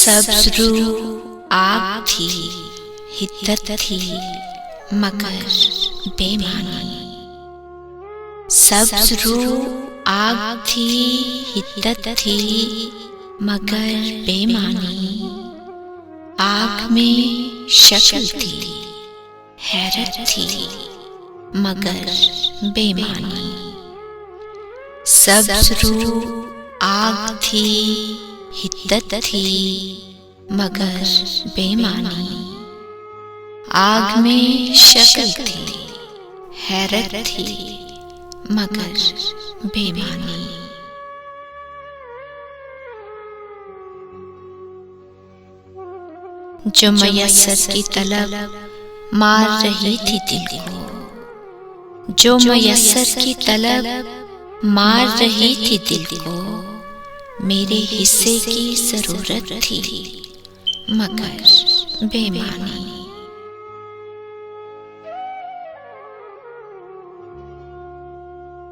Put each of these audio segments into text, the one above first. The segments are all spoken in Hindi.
सब्ज़ आग थी, हिद्दत थी मगर बेमानी। सब्ज़ आग थी, हिद्दत थी मगर बेमानी। आग में शक्ल थी, हैरत थी मगर बेमानी। सब्ज़ आग थी, हिद्दत थी मगर बेमानी। आग में शक्ल थी, हैरत थी मगर बेमानी। जो मयस्सर की तलब मार रही थी दिल को, जो मयस्सर की तलब मार रही थी दिल को, मेरे हिस्से की जरूरत थी मगर बेमानी।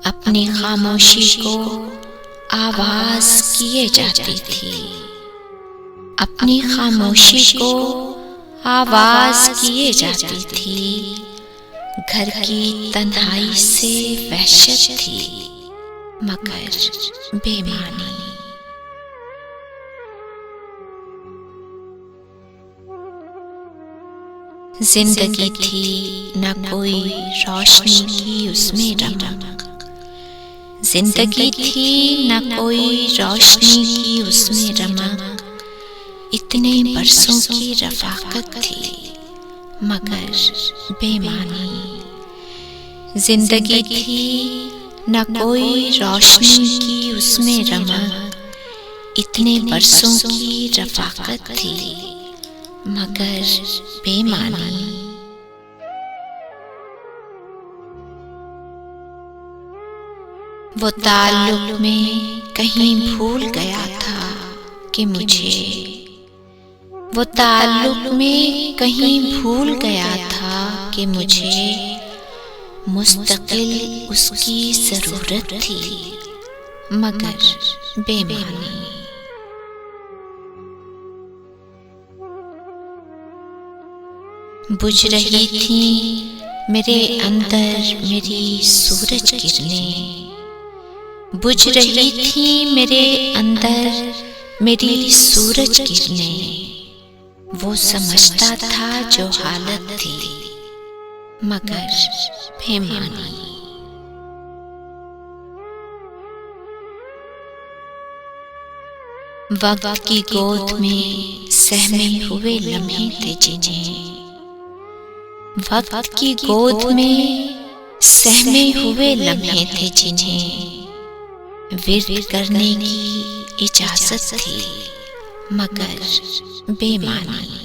अपनी खामोशी को आवाज किए जाती थी, अपनी खामोशी को आवाज किए जाती थी। घर की तन्हाई से वहशत थी मगर बेमानी। जिंदगी थी न कोई रोशनी की उसमें रमक, जिंदगी थी न कोई रोशनी की उसमें रमक। इतने बरसों की रफाकत थी मगर बेमानी। जिंदगी थी न कोई रोशनी की उसमें रमक, इतने बरसों की रफाकत थी मगर बेमानी। वो ताल्लुक में कहीं भूल गया था कि मुझे, वो ताल्लुक में कहीं भूल गया था कि मुझे मुस्तकिल उसकी जरूरत थी मगर बेमानी। बुझ रही थी मेरे अंदर मेरी सूरज किरणें, बुझ रही थी मेरे अंदर मेरी सूरज किरणें। वो समझता था जो हालत थी मगर बेमानी। वक्त की गोद में सहमे हुए लम्हे थे जिन्हें, वक्त की गोद में सहमे हुए लम्हे थे जिन्हें विर्द करने की इजाजत थी मगर बेमानी।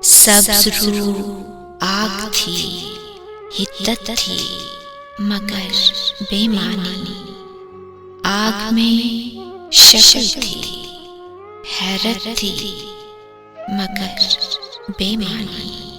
सब्ज़ आग थी, हिद्दत थी मगर बेमानी। आग में शक्ल थी, हैरत थी मगर बेमानी।